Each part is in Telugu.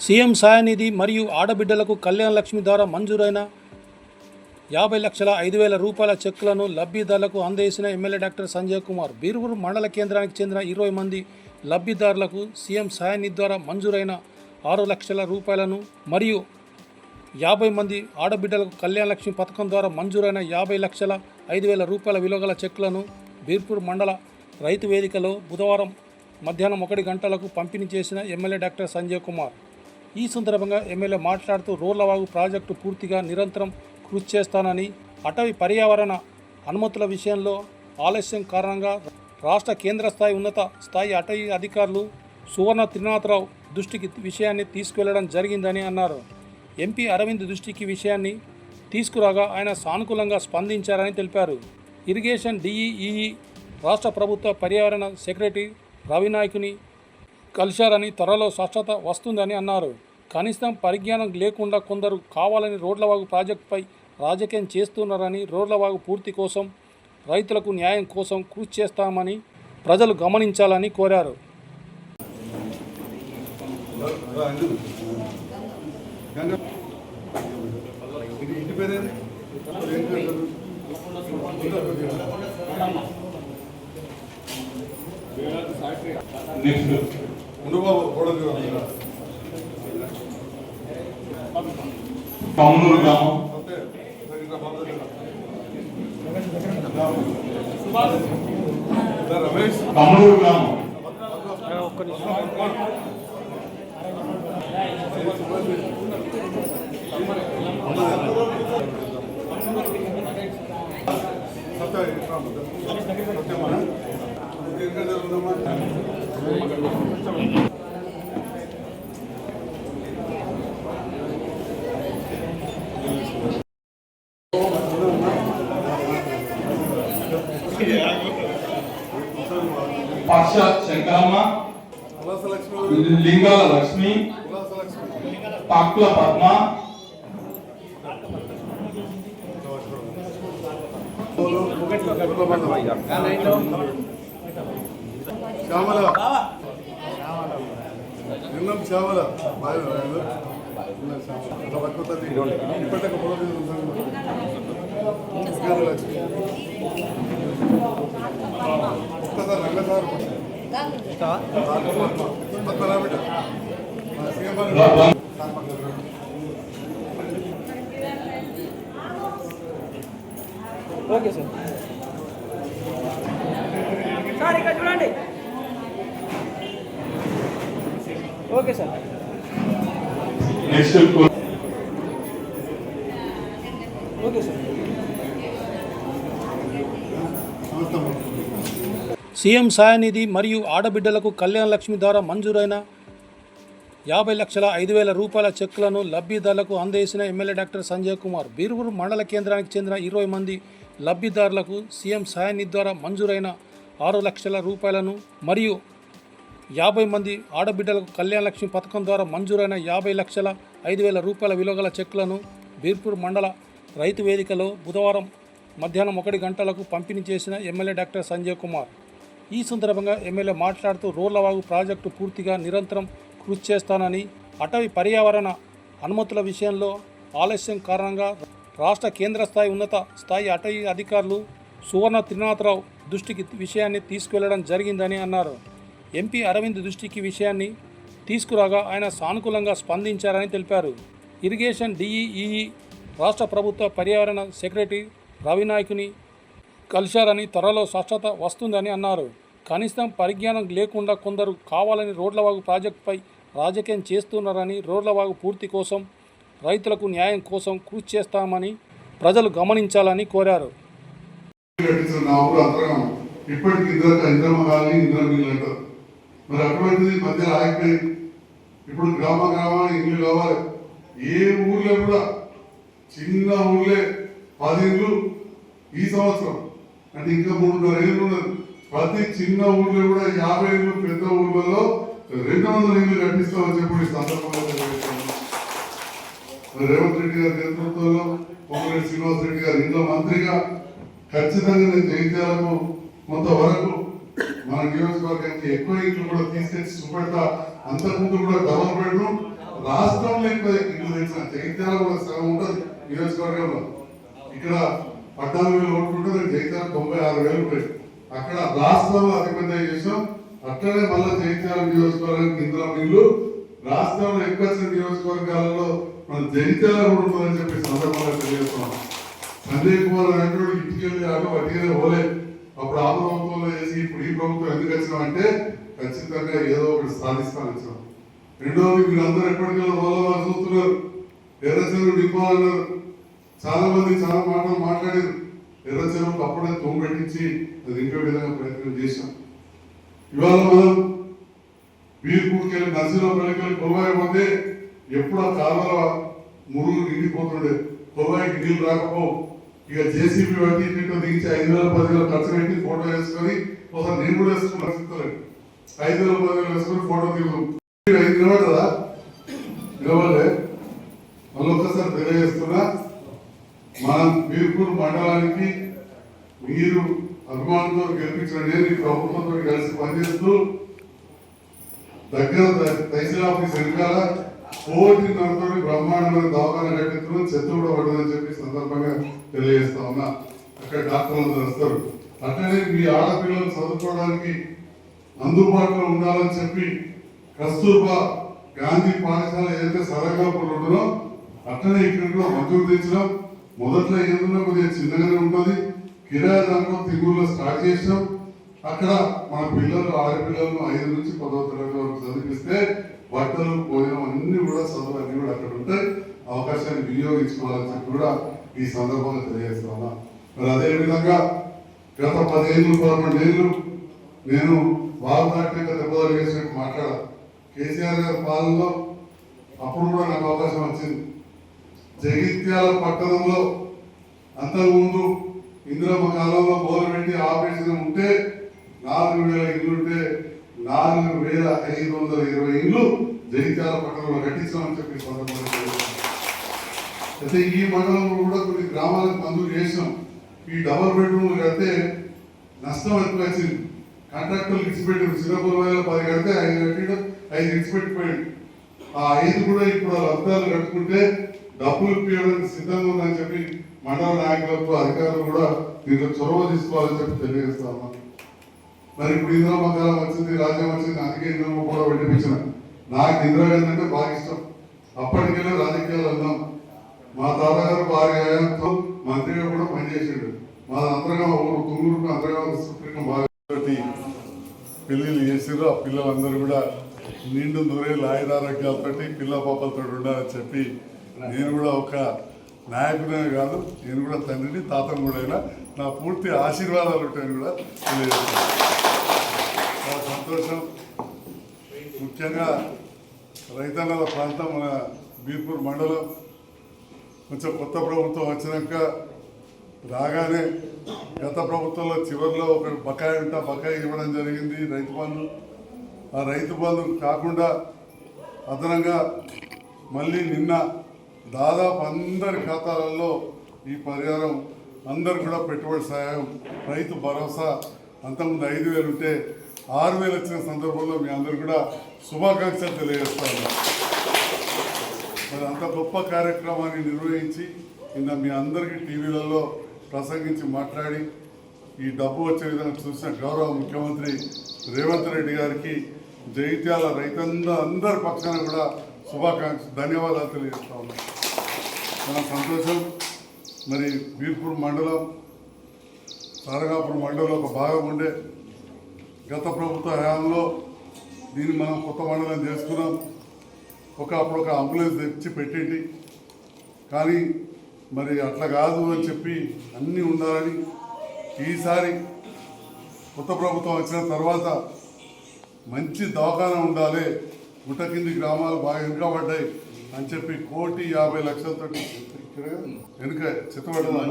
సీఎం సాయనిధి మరియు ఆడబిడ్డలకు కళ్యాణ లక్ష్మి ద్వారా మంజూరైన 50,05,000 రూపాయల చెక్కులను లబ్ధిదారులకు అందజేసిన ఎమ్మెల్యే డాక్టర్ సంజయ్ కుమార్. బీర్పూర్ మండల కేంద్రానికి చెందిన 20 మంది లబ్ధిదారులకు సీఎం సాయనిధి ద్వారా మంజూరైన 6 లక్షల రూపాయలను మరియు 50 మంది ఆడబిడ్డలకు కళ్యాణ లక్ష్మి పథకం ద్వారా మంజూరైన 50,05,000 రూపాయల విలువగల చెక్కులను బీర్పూర్ మండల రైతు వేదికలో బుధవారం మధ్యాహ్నం 1 గంటలకు పంపిణీ చేసిన ఎమ్మెల్యే డాక్టర్ సంజయ్ కుమార్. ఈ సందర్భంగా ఎమ్మెల్యే మాట్లాడుతూ రోళ్లవాగు ప్రాజెక్టు పూర్తిగా నిరంతరం కృషి చేస్తానని, అటవీ పర్యావరణ అనుమతుల విషయంలో ఆలస్యం కారణంగా రాష్ట్ర కేంద్ర స్థాయి ఉన్నత స్థాయి అటవీ అధికారులు సువర్ణ త్రినాథరావు దృష్టికి విషయాన్ని తీసుకువెళ్లడం జరిగిందని అన్నారు. ఎంపీ అరవింద్ దృష్టికి విషయాన్ని తీసుకురాగా ఆయన సానుకూలంగా స్పందించారని తెలిపారు. ఇరిగేషన్ డిఈఈ రాష్ట్ర ప్రభుత్వ పర్యావరణ సెక్రటరీ రవినాయకుని కలిశారని, త్వరలో స్పష్టత వస్తుందని అన్నారు. కనీసం పరిజ్ఞానం లేకుండా కొందరు కావాలని రోడ్లవాగు ప్రాజెక్టుపై రాజకీయం చేస్తున్నారని, రోడ్లవాగు పూర్తి కోసం రైతులకు న్యాయం కోసం కృషి చేస్తామని ప్రజలు గమనించాలని కోరారు. కమనూరు గ్రామం కమనూరు గ్రామం పక్ష శంకరమ్మ, లింగాల లక్ష్మి, పాక్ల పద్మ, శ్యామల నిన్నం శ్యామల ఒక్కసారి రంగసార్ ఓకే సార్. సార్ ఇక్కడ చూడండి. Okay sir. Okay sir. CM సాయనిధి మరియు ఆడబిడ్డలకు కళ్యాణ లక్ష్మి ద్వారా మంజూరైన 50,05,000 రూపాయల చెక్కులను లబ్ధిదారులకు అందజేసిన ఎమ్మెల్యే డాక్టర్ సంజయ్ కుమార్. బీర్పూర్ మండల కేంద్రానికి చెందిన 20 మంది లబ్ధిదారులకు సీఎం సాయనిధి ద్వారా మంజూరైన 6 లక్షల రూపాయలను మరియు 50 మంది ఆడబిడ్డలకు కళ్యాణ లక్ష్మి పథకం ద్వారా మంజూరైన 50,05,000 రూపాయల విలువగల చెక్కులను బీర్పూర్ మండల రైతు వేదికలో బుధవారం మధ్యాహ్నం 1 గంటలకు పంపిణీ చేసిన ఎమ్మెల్యే డాక్టర్ సంజయ్ కుమార్. ఈ సందర్భంగా ఎమ్మెల్యే మాట్లాడుతూ రోళ్లవాగు ప్రాజెక్టు పూర్తిగా నిరంతరం కృషి చేస్తానని, అటవీ పర్యావరణ అనుమతుల విషయంలో ఆలస్యం కారణంగా రాష్ట్ర కేంద్ర స్థాయి ఉన్నత స్థాయి అటవీ అధికారులు సువర్ణ త్రినాథరావు దృష్టికి విషయాన్ని తీసుకువెళ్లడం జరిగిందని అన్నారు. ఎంపీ అరవింద్ దృష్టికి విషయాన్ని తీసుకురాగా ఆయన సానుకూలంగా స్పందించారని తెలిపారు. ఇరిగేషన్ డిఈఈ రాష్ట్ర ప్రభుత్వ పర్యావరణ సెక్రటరీ రవినాయకుని కలిశారని, త్వరలో స్పష్టత వస్తుందని అన్నారు. కనీసం పరిజ్ఞానం లేకుండా కొందరు కావాలని రోడ్లవాగు ప్రాజెక్టుపై రాజకీయం చేస్తున్నారని, రోడ్లవాగు పూర్తి కోసం రైతులకు న్యాయం కోసం కృషి చేస్తామని ప్రజలు గమనించాలని కోరారు. ఈ సంవత్సరం అంటే ఇంకా 3.5 ఏళ్ళు ఉన్నది. ప్రతి చిన్న ఊర్లో కూడా 50 ఏళ్ళు, పెద్ద ఊర్లలో 200 ఇళ్ళు కట్టిస్తామని చెప్పి సందర్భంగా రేవంత్ రెడ్డి గారి నేతృత్వంలో పొంగులేటి శ్రీనివాస్ రెడ్డి గారు ఇంట్లో మంత్రిగా ఖచ్చితంగా నేను జగిత్యాలకు కొంతవరకు మన నియోజకవర్గానికి ఎక్కువ ఇండ్లు కూడా తీసుకొచ్చి చూపెడతా. అంతకుముందు కూడా డబల్ బెడ్రూమ్ రాష్ట్రంలో ఎక్కువ ఇల్లు తెచ్చిన జగిత్యాల కూడా సగం ఉంటుంది నియోజకవర్గంలో. ఇక్కడ 14,000 ఓట్లు ఉంటుంది, జగిత్యాల 96,000 రూపాయలు. అక్కడ రాష్ట్రంలో అతిపెద్ద చేసాం. అట్లనే మళ్ళీ జగిత్యాల నియోజకవర్గానికి ఇందులో ఇల్లు రాష్ట్రంలో ఎక్కువ నియోజకవర్గాలలో మన జగిత్యాల కూడా ఉంటుందని చెప్పి సందర్భంగా తెలియజేస్తున్నాం. సంజయ్ కుమార్ నాయుడు ఇంటికి వెళ్ళి ఆటో వట్టిగానే పోలే. అప్పుడు ఆ ప్రభుత్వంలో చేసి ఇప్పుడు ఈ ప్రభుత్వం ఎందుకు వచ్చినామంటే ఖచ్చితంగా ఏదో ఒకటి సాధిస్తాను వచ్చినాం. రెండోది మీరందరూ ఎప్పటికైనా వాళ్ళు చూస్తున్నారు, ఎర్రచెరువు నింపాలన్నారు. చాలా మంది చాలా మాటలు మాట్లాడారు. ఎర్రచెరువుకు అప్పుడే తోము పెట్టించి అది ఇంకో విధంగా ప్రయత్నం చేశాం. ఇవాళ మనం బీర్పూర్కి వెళ్ళి నర్సీరావుపల్లికి వెళ్ళి కొలవాయిపోతే ఎప్పుడు ఆ కాలువల మురుగులు నిండిపోతుండే, కొలవాయికి నీళ్ళు రాకపో. ఇక జేసీబీ బట్టి ఇంటితో దించి 5,000 10,000 ఖర్చు పెట్టి ఫోటో వేసుకొని ఒకసారి నేను కూడా వేసుకున్నాను. 5,000 10,000 వేసుకొని ఫోటో దిగు నిలబడదా? నిలబడలే. మళ్ళీ ఒక్కసారి తెలియజేస్తున్నా, మనం బీర్పూర్ మండలానికి మీరు అభిమానంతో గెలిపించిన నేను ఈ ప్రభుత్వంతో కలిసి పనిచేస్తూ దగ్గర తహసీల్ ఆఫీస్ వెనకాల 1,400 బ్రహ్మాండమైన దవాఖాన కట్టించడం, చెత్త కూడా పడదని చెప్పి సందర్భంగా తెలియజేస్తా ఉన్నా. అక్కడ డాక్టర్లు వస్తారు. అట్లనే మీ ఆడపిల్లలు చదువుకోవడానికి అందుబాటులో ఉండాలని చెప్పి కస్తూర్బా గాంధీ పాఠశాల ఏదైతే సరగాపురం ఉంటుందో అట్లనే ఇక్కడ కూడా మంజూరు తెచ్చినాం. మొదట్లో ఏదైనా కొద్దిగా చిన్నగానే ఉంటుంది, కిరాయి దాంట్లో తిరుగులో స్టార్ట్ చేసినాం. అక్కడ మన పిల్లలు ఆడపిల్లలను 5 నుంచి 10వ తరగతి వరకు చదివిస్తే బట్టలు భోజనం అన్ని కూడా చదువు అన్ని కూడా అక్కడ ఉంటాయి. అవకాశాన్ని వినియోగించుకోవాలని చెప్పి కూడా ఈ సందర్భంగా తెలియజేస్తా ఉన్నా. మరి అదేవిధంగా గత 10 ఏళ్ళు 11 ఏళ్ళు నేను వాగ్దాటిగా దెబ్బలు వేసినట్టు మాట్లాడాలి. కేసీఆర్ గారి పాలనలో అప్పుడు కూడా నాకు అవకాశం వచ్చింది. జగిత్యాల పట్టణంలో అంతకుముందు ఇందిరమ్మ కాలంలో మొదలుపెట్టి ఆపరేషన్ ఉంటే 4,000 ఇల్లు ఉంటే 4,520 ఇల్లు జగిత్యాల పట్టణంలో కట్టించామని చెప్పి సందర్భంగా అయితే ఈ మండలంలో కూడా కొన్ని గ్రామాలకు మంజూరు చేసినాం. ఈ డబల్ బెడ్రూమ్లు కడితే నష్టం ఎక్కువ వచ్చింది. కాంట్రాక్టర్లు ఇచ్చిపెట్టారు. శ్రీరాపురం 10 కడితే 5 కట్టిడు, 5 ఇచ్చిపెట్టిపోయాడు. ఆ 5 కూడా ఇప్పుడు లబ్ధాలు కట్టుకుంటే డబ్బులు ఇప్పించడానికి సిద్ధంగా ఉందని చెప్పి మండల నాయకులకు అధికారులు కూడా దీంట్లో చొరవ తీసుకోవాలని చెప్పి తెలియజేస్తా ఉన్నాను. మరి ఇప్పుడు ఇందిరమ్మ కాలం వచ్చింది, రాజ్యం వచ్చింది, అందుకే ఇందిరమ్మ కూడా పెట్టించిన. నాకు ఇందిరాగాంధీ అంటే బాగా ఇష్టం. అప్పటికెళ్ళే రాజకీయాలు అన్నాం. మా తాతగారు భార్యతో మంత్రిగా కూడా పనిచేసాడు. మా అంతగా తుమ్మూరుకు అంతగా సుప్రీం బాగా పెళ్లిళ్ళు చేసారు. ఆ పిల్లలందరూ కూడా నిండు నూరేళ్ళు ఆయురారోగ్యాలతో పిల్ల పాపలతో ఉండాలని చెప్పి నేను కూడా ఒక నాయకుడే కాదు, నేను కూడా తండ్రిని తాతను కూడా అయినా నా పూర్తి ఆశీర్వాదాలు ఉంటాయని కూడా తెలియజేస్తాను. చాలా సంతోషం. ముఖ్యంగా రైతన్నల ప్రాంతం మన బీర్పూర్ మండలం కొంచెం కొత్త ప్రభుత్వం వచ్చినాక రాగానే గత ప్రభుత్వంలో చివరిలో ఒక బకాయి ఇవ్వడం జరిగింది, రైతు బంధు. ఆ రైతు బంధు కాకుండా అదనంగా మళ్ళీ నిన్న దాదాపు అందరి ఖాతాలలో ఈ పరిహారం అందరు కూడా పెట్టుబడి సాయం, రైతు భరోసా అంతకుముందు 5,000 ఉంటే 6,000 వచ్చిన సందర్భంలో మీ అందరు కూడా శుభాకాంక్షలు తెలియజేస్తాను. మరి అంత గొప్ప కార్యక్రమాన్ని నిర్వహించి నిన్న మీ అందరికీ టీవీలలో ప్రసంగించి మాట్లాడి ఈ డబ్బు వచ్చే విధంగా చూసిన గౌరవ ముఖ్యమంత్రి రేవంత్ రెడ్డి గారికి జగిత్యాల అందరి పక్షాన కూడా ధన్యవాదాలు తెలియజేస్తా ఉన్నాం. చాలా సంతోషం. మరి బీర్పూర్ మండలం సారగాపురం మండలంలో ఒక భాగం ఉండే గత ప్రభుత్వ హయాంలో దీన్ని మనం కొత్త మండలం చేసుకున్నాం. అప్పుడు ఒక అంబులెన్స్ తెచ్చి పెట్టింది. కానీ మరి అట్లా కాదు అని చెప్పి అన్నీ ఉండాలని ఈసారి కొత్త ప్రభుత్వం వచ్చిన తర్వాత మంచి దవాఖానా ఉండాలి, గుట్ట కింది గ్రామాలు బాగా వెనుకబడ్డాయి అని చెప్పి 1,50,00,000తో వెనుక చెత్తపడ్డదా?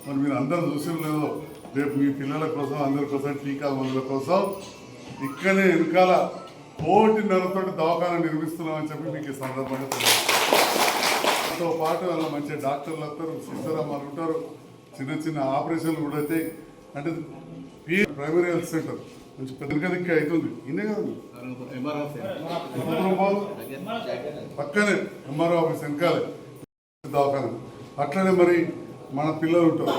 మరి మీరు అందరూ చూసిన లేదో, రేపు మీ పిల్లల కోసం అందరి కోసం టీకా మందుల కోసం ఇక్కడనే వెనకాల 1,50,00,000 దవాఖానా నిర్మిస్తున్నామని చెప్పి మీకు ఈ సందర్భంగా తెలియదు. పాటు అలా మంచి డాక్టర్లు వస్తారు, సిద్ధరామాలు ఉంటారు, చిన్న చిన్న ఆపరేషన్లు కూడా అవుతాయి. అంటే ఈ ప్రైమరీ హెల్త్ సెంటర్ మంచి పెద్ద దిక్కే అవుతుంది ఇన్నే కదండి పక్కనే ఎంఆర్ఓ ఆఫీస్ వెనకాలే దవాఖాన. అట్లనే మరి మన పిల్లలు ఉంటారు,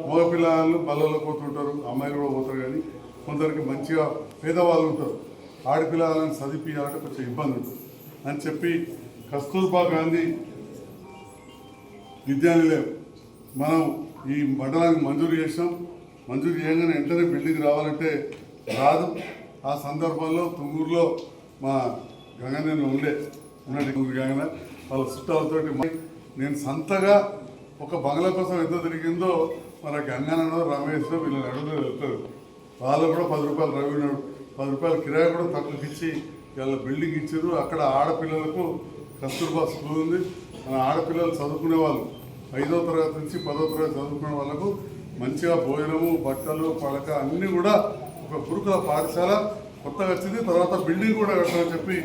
మగ పిల్లలు బళ్ళలో పోతుంటారు, అమ్మాయిలు కూడా పోతారు. కానీ కొందరికి మంచిగా పేదవాళ్ళు ఉంటారు, ఆడపిల్లలను చదివించాలంటే కొంచెం ఇబ్బంది ఉంటుంది అని చెప్పి కస్తూర్బా గాంధీ విద్యానిలయం మనం ఈ మండలానికి మంజూరు చేసినాం. మంజూరు చేయగానే వెంటనే బిల్డింగ్ రావాలంటే రాదు. ఆ సందర్భంలో తుంగూరులో మా గంగన్న ఉన్నట్టు తుంగూరు గంగన్న వాళ్ళ చుట్టాలతోటి నేను సంతగా ఒక బంగ్లా కోసం ఎంత తిరిగిందో మన గంగన్న రమేష్ వీళ్ళని అడుగుతూ వెళ్తారు. వాళ్ళు కూడా 10 రూపాయలు రవి 10 రూపాయల కిరాయి కూడా తక్కువకి ఇచ్చి వీళ్ళ బిల్డింగ్ ఇచ్చారు. అక్కడ ఆడపిల్లలకు కస్తూర్బా స్కూల్ ఉంది. మన ఆడపిల్లలు చదువుకునే వాళ్ళు 5వ తరగతి నుంచి 10వ తరగతి చదువుకునే వాళ్ళకు మంచిగా భోజనము, బట్టలు, పడక అన్నీ కూడా ఒక గురుకుల పాఠశాల కొత్తగా వచ్చింది. తర్వాత బిల్డింగ్ కూడా కట్టాలని చెప్పి